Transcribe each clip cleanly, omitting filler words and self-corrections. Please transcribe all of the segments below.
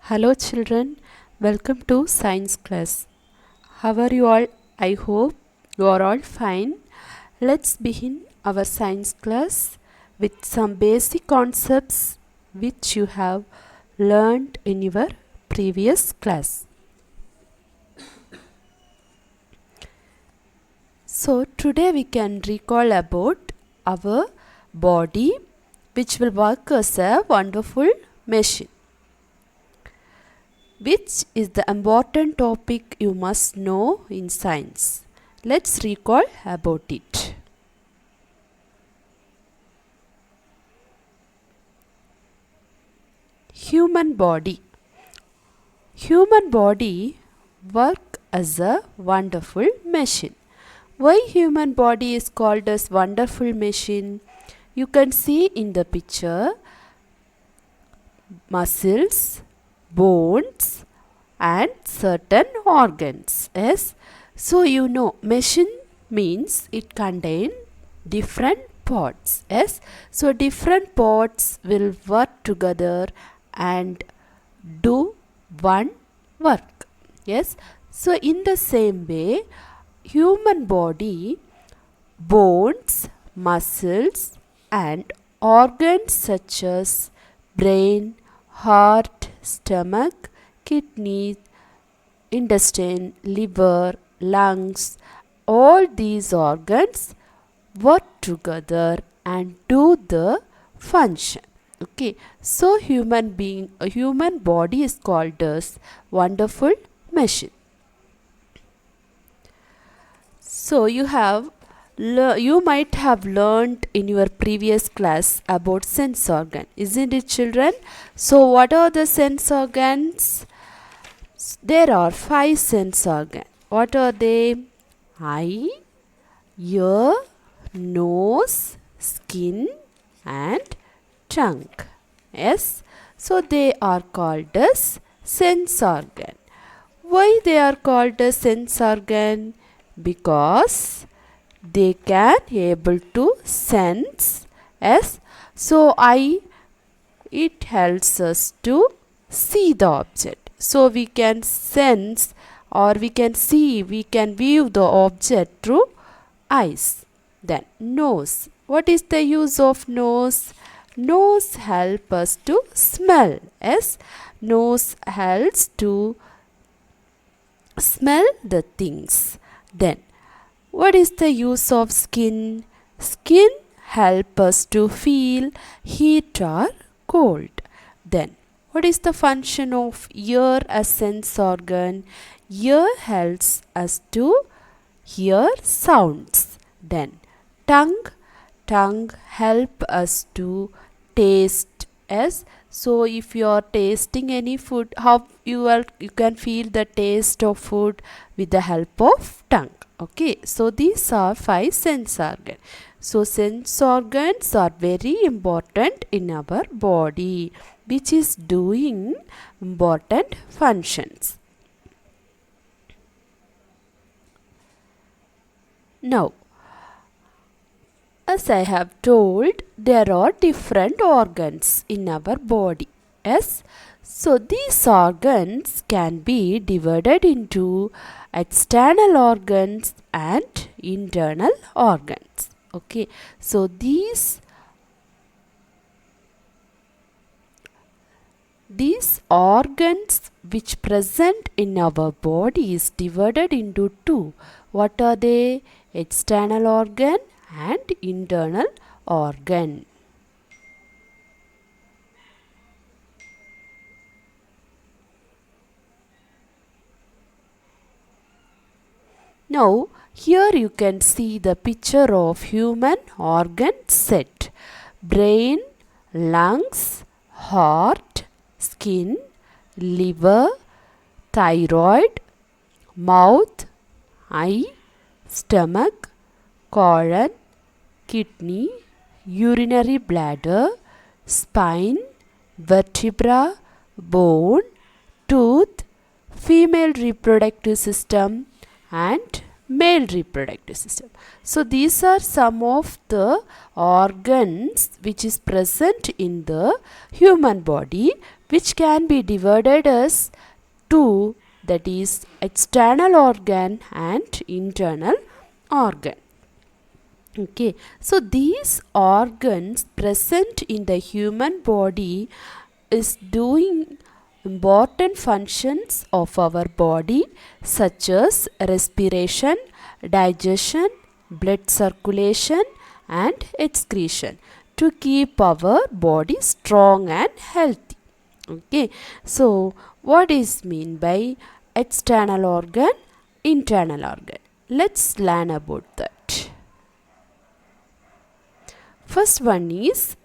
Hello children, welcome to science class. How are you all? I hope you are all fine. Let's begin our science class with some basic concepts which you have learned in your previous class. So today we can recall about our body which will work as a wonderful machine. Which is the important topic you must know in science? Let's recall about it. Human body. Human body work as a wonderful machine. Why human body is called as wonderful machine? You can see in the picture muscles, bones and certain organs. Yes, so you know machine means it contain different parts. Yes, so different parts will work together and do one work. Yes, so in the same way human body, bones, muscles and organs such as brain, heart, stomach, kidneys, intestine, liver, lungs, all these organs work together and do the function. Okay, so a human body is called as wonderful machine. So you might have learned in your previous class about sense organ, isn't it children? So what are the sense organs? There are 5 sense organs. What are they? Eye, ear, nose, skin and tongue. Yes, so they are called as sense organ. Why they are called as sense organ? Because they can able to sense. Yes, so it helps us to see the object. So we can sense or we can see, we can view the object through eyes. Then nose. What is the use of nose? Nose help us to smell. Yes, nose helps to smell the things. Then what is the use of skin? Skin help us to feel heat or cold. Then what is the function of ear as sense organ? Ear helps us to hear sounds. Then tongue help us to taste. Yes, so if you are tasting any food, how you can feel the taste of food with the help of tongue. Okay, so these are 5 sense organs. So sense organs are very important in our body, which is doing important functions. Now, as I have told, there are different organs in our body. Yes, so these organs can be divided into external organs and internal organs. Okay, so these organs which present in our body is divided into 2. What are they? External organ and internal organ. Now here you can see the picture of human organ set. Brain, lungs, heart, skin, liver, thyroid, mouth, eye, stomach, colon, kidney, urinary bladder, spine, vertebra, bone, tooth, female reproductive system and male reproductive system. So these are some of the organs which is present in the human body which can be divided as two, that is external organ and internal organ. Okay, so these organs present in the human body is doing important functions of our body such as respiration, digestion, blood circulation and excretion to keep our body strong and healthy. Okay, so what is mean by external organ, internal organ? Let's learn about that. First one is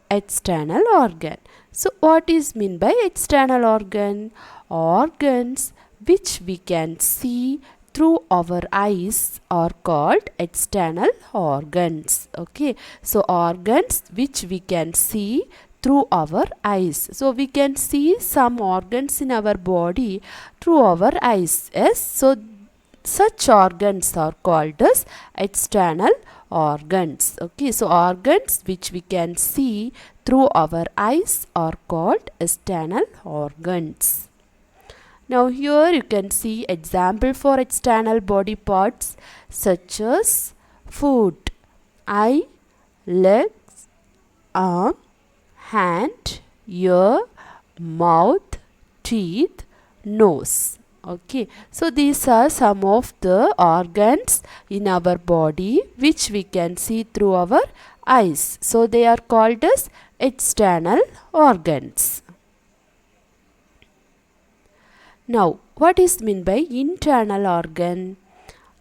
external organ. So what is mean by external organ? Organs which we can see through our eyes are called external organs. Okay, so organs which we can see through our eyes. So we can see some organs in our body through our eyes. Yes, so such organs are called as external organs. Okay, so organs which we can see through our eyes are called external organs. Now here you can see example for external body parts such as foot, eye, legs, arm, hand, ear, mouth, teeth, nose. Okay, so these are some of the organs in our body which we can see through our eyes. So they are called as external organs. Now, what is meant by internal organ?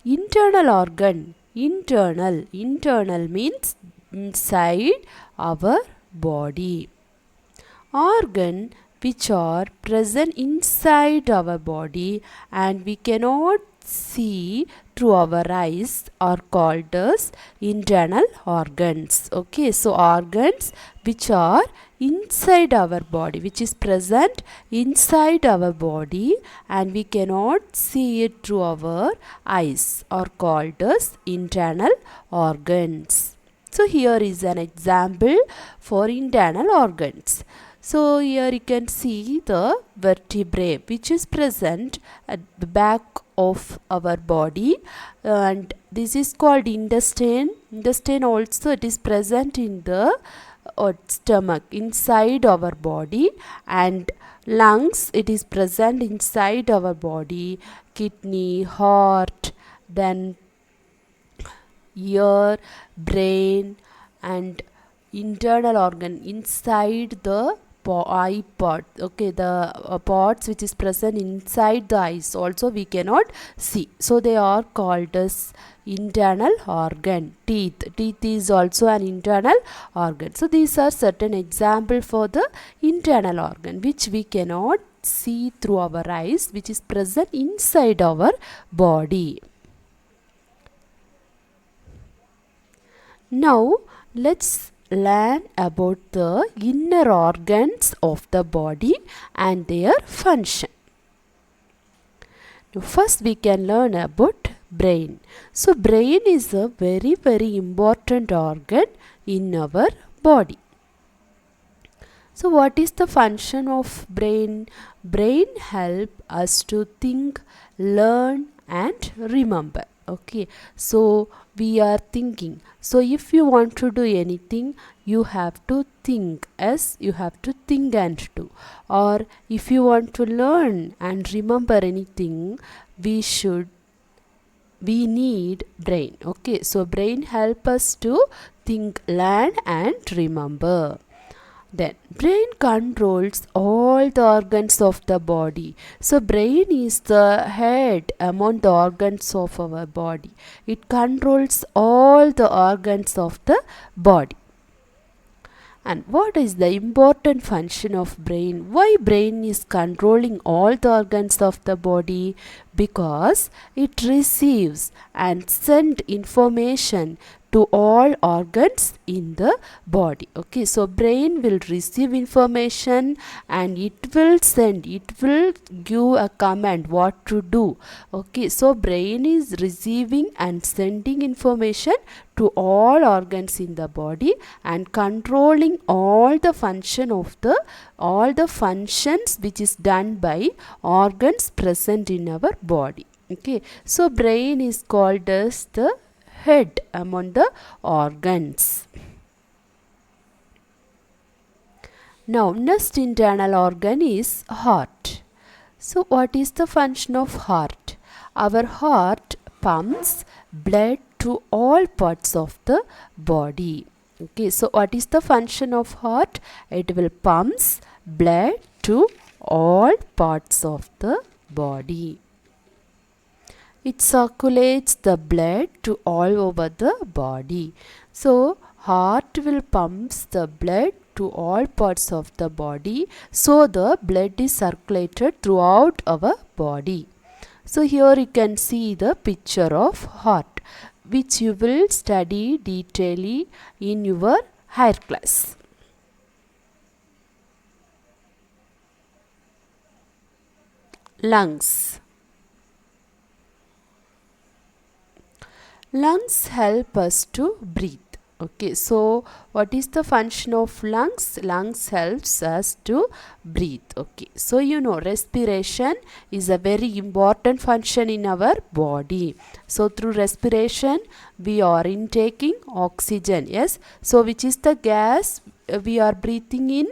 Internal means inside our body. Organ which are present inside our body and we cannot see through our eyes are called as internal organs. Okay, so organs which are inside our body, which is present inside our body and we cannot see it through our eyes are called as internal organs. So here is an example for internal organs. So here you can see the vertebrae which is present at the back of our body and this is called intestine. Intestine also it is present in the stomach inside our body, and lungs it is present inside our body, kidney, heart, then ear, brain and internal organ inside the eye part. Okay, the parts which is present inside the eyes also we cannot see, so they are called as internal organ. Teeth is also an internal organ. So these are certain example for the internal organ which we cannot see through our eyes, which is present inside our body. Now let's learn about the inner organs of the body and their function. Now first we can learn about brain. So brain is a very important organ in our body. So what is the function of brain? Brain help us to think, learn and remember. Okay, so we are thinking. So if you want to do anything, you have to think. As you have to think and do. Or if you want to learn and remember anything, we need brain. Okay, so brain help us to think, learn and remember. Then brain controls all the organs of the body. So brain is the head among the organs of our body. It controls all the organs of the body. And what is the important function of brain? Why brain is controlling all the organs of the body? Because it receives and sends information to all organs in the body. Okay, so brain will receive information and it will give a command what to do. Okay, so brain is receiving and sending information to all organs in the body and controlling all the functions which is done by organs present in our body. Okay, so brain is called as the head among the organs. Now, next internal organ is heart. So, what is the function of heart? Our heart pumps blood to all parts of the body. Okay, so what is the function of heart? It will pumps blood to all parts of the body. It circulates the blood to all over the body. So, heart will pumps the blood to all parts of the body, so the blood is circulated throughout our body. So, here you can see the picture of heart, which you will study detailedly in your higher class. Lungs. Lungs help us to breathe. Okay, so what is the function of lungs? Lungs helps us to breathe. Okay, so you know respiration is a very important function in our body. So through respiration we are intaking oxygen. Yes, so which is the gas we are breathing in?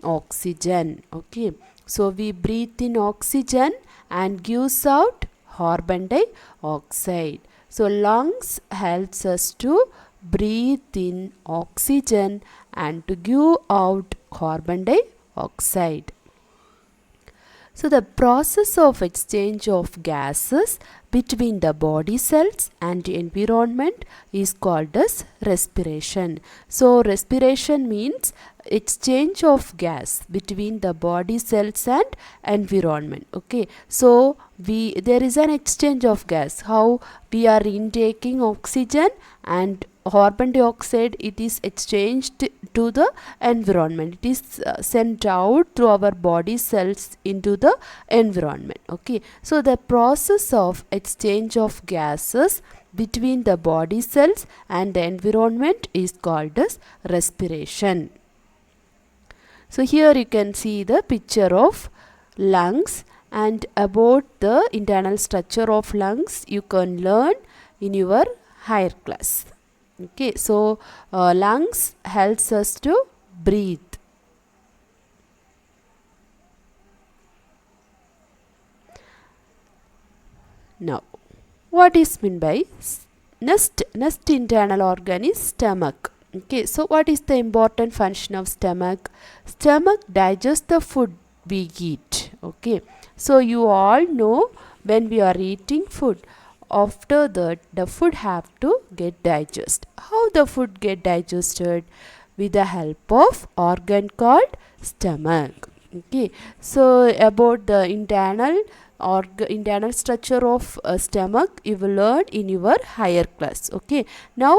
Oxygen. Okay, so we breathe in oxygen and gives out carbon dioxide. So lungs helps us to breathe in oxygen and to give out carbon dioxide. So the process of exchange of gases between the body cells and the environment is called as respiration. So respiration means exchange of gas between the body cells and environment. Okay, so there is an exchange of gas. How we are intaking oxygen and carbon dioxide, it is exchanged to the environment. It is sent out through our body cells into the environment. Okay, so the process of exchange of gases between the body cells and the environment is called as respiration. So here you can see the picture of lungs, and about the internal structure of lungs you can learn in your higher class. Okay, so lungs helps us to breathe. Now, what is meant by next internal organ is stomach. Okay, so what is the important function of stomach? Stomach digests the food we eat. Okay, so you all know when we are eating food, after that the food have to get digested. How the food get digested? With the help of organ called stomach. Okay, so about the internal structure of stomach you will learn in your higher class. Okay, now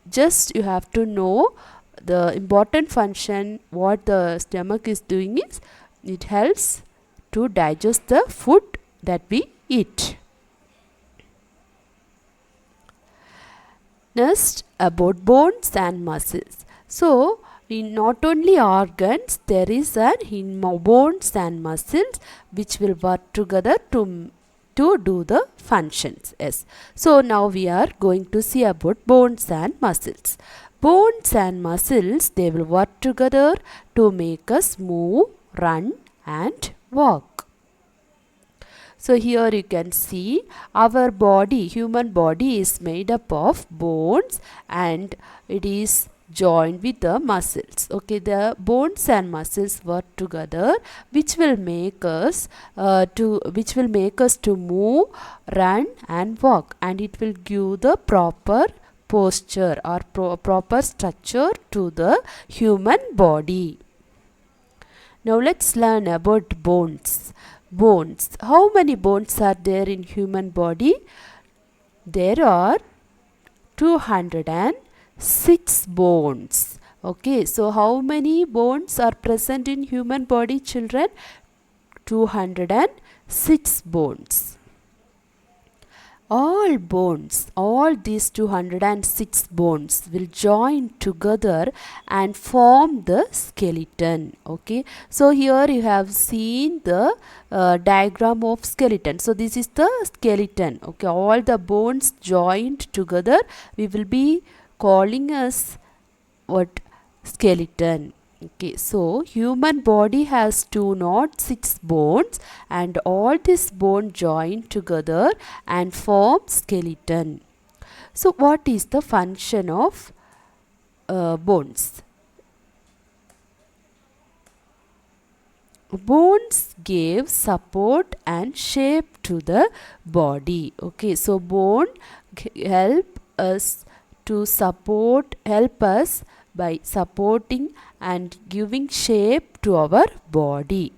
just you have to know the important function. What the stomach is doing is it helps to digest the food that we eat. Next, about bones and muscles. So in not only organs, there is in bones and muscles which will work together to do the functions. Yes. So now we are going to see about bones and muscles. Bones and muscles, they will work together to make us move, run and walk. So here you can see our body, human body is made up of bones and it is joined with the muscles. Okay, the bones and muscles work together, which will make us to move, run and walk, and it will give the proper posture or proper structure to the human body. Now let's learn about bones. Bones. How many bones are there in human body? There are 206 bones. Okay, so how many bones are present in human body, children? 206 bones. All these 206 bones will join together and form the skeleton. Okay, so here you have seen the diagram of skeleton. So this is the skeleton. Okay, all the bones joined together we will be calling as what? Skeleton. Okay, so human body has 206 bones and all these bones join together and form skeleton. So what is the function of bones? Bones give support and shape to the body. Okay, so bone help us by supporting and giving shape to our body.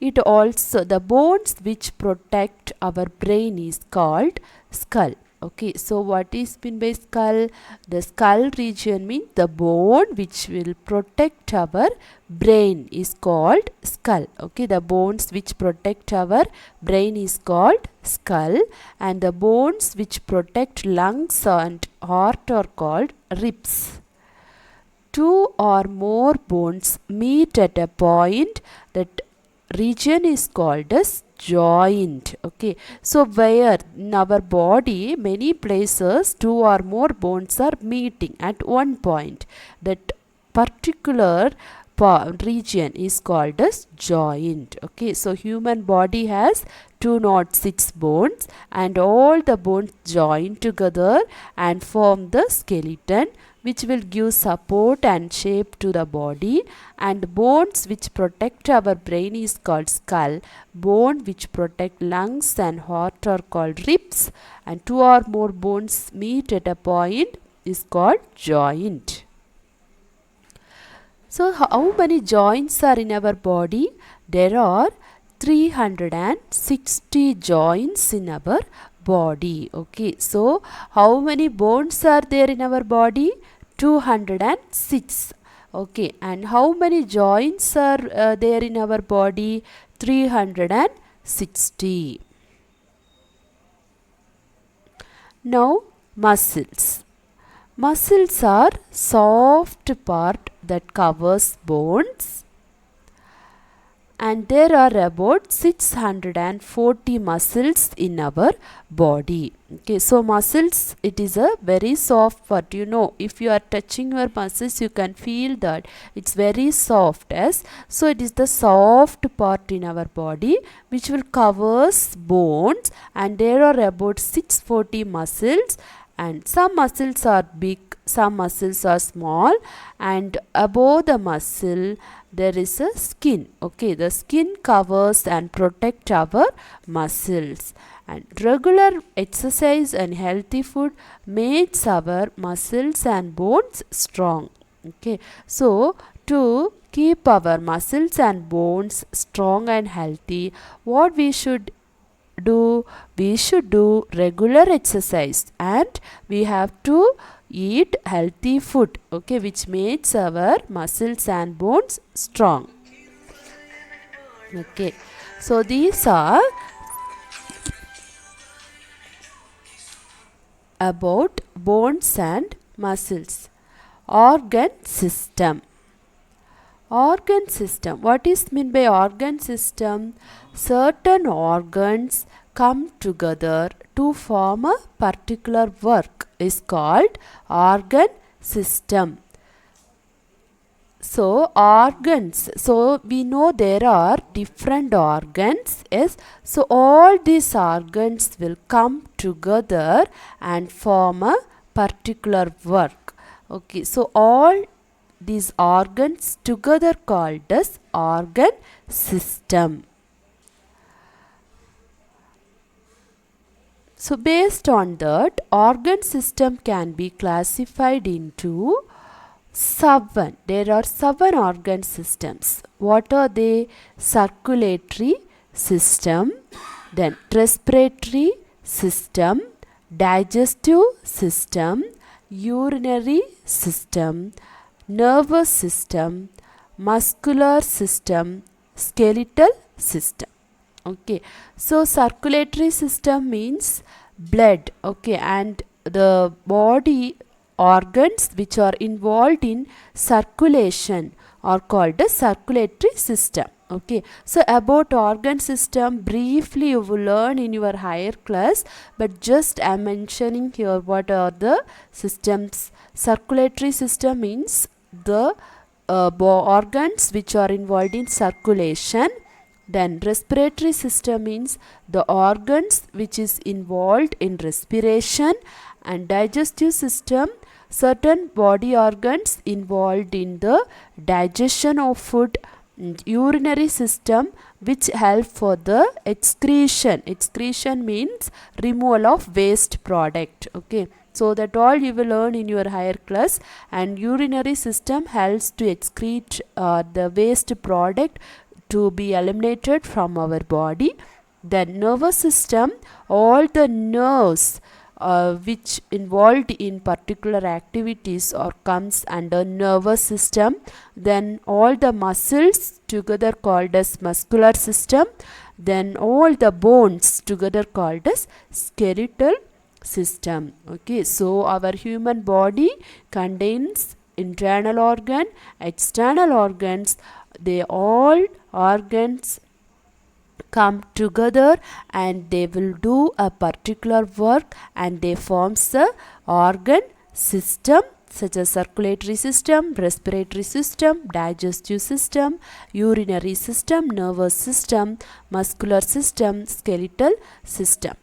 It also, the bones which protect our brain is called skull. Okay, so what is meant by skull? The skull region means the bone which will protect our brain is called skull. Okay, the bones which protect our brain is called skull, and the bones which protect lungs and heart are called ribs. Two or more bones meet at a point, that region is called as joint. Okay, so where in our body many places two or more bones are meeting at one point, that particular region is called as joint. Okay, so human body has 206 bones and all the bones join together and form the skeleton, which will give support and shape to the body, and bones which protect our brain is called skull. Bone which protect lungs and heart are called ribs, and two or more bones meet at a point is called joint. So how many joints are in our body? There are 360 joints in our body. Okay, so how many bones are there in our body? 206. Okay, and how many joints are there in our body? 360. Now muscles. Muscles are soft part that covers bones, and there are about 640 muscles in our body. Okay, so muscles, it is a very soft part. You know, if you are touching your muscles, you can feel that it's very soft. As so it is the soft part in our body which will covers bones, and there are about 640 muscles, and some muscles are big, some muscles are small, and above the muscle there is a skin. Okay, the skin covers and protect our muscles, and regular exercise and healthy food makes our muscles and bones strong. Okay, so to keep our muscles and bones strong and healthy, what we should do? We should do regular exercise, and we have to eat healthy food, okay, which makes our muscles and bones strong. Okay, so these are about bones and muscles. Organ system. Organ system. What is meant by organ system? Certain organs come together to form a particular work is called organ system. So organs, so we know there are different organs. Yes, so all these organs will come together and form a particular work. Okay, so all these organs together called as organ system. So based on that, organ system can be classified into 7. There are 7 organ systems. What are they? Circulatory system, then respiratory system, digestive system, urinary system, nervous system, muscular system, skeletal system. Okay, so circulatory system means blood. Okay, and the body organs which are involved in circulation are called the circulatory system. Okay, so about organ system briefly you will learn in your higher class, but just I am mentioning here what are the systems. Circulatory system means the organs which are involved in circulation. Then respiratory system means the organs which is involved in respiration, and digestive system certain body organs involved in the digestion of food. And urinary system which help for the excretion means removal of waste product. Okay, so that all you will learn in your higher class. And urinary system helps to excrete the waste product to be eliminated from our body. Then nervous system, all the nerves which involved in particular activities or comes under nervous system. Then all the muscles together called as muscular system. Then all the bones together called as skeletal system. Okay, so our human body contains internal organ, external organs. They all organs come together and they will do a particular work, and they forms the organ system such as circulatory system, respiratory system, digestive system, urinary system, nervous system, muscular system, skeletal system.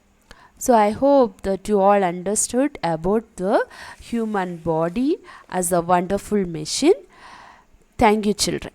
So I hope that you all understood about the human body as a wonderful machine. Thank you, children.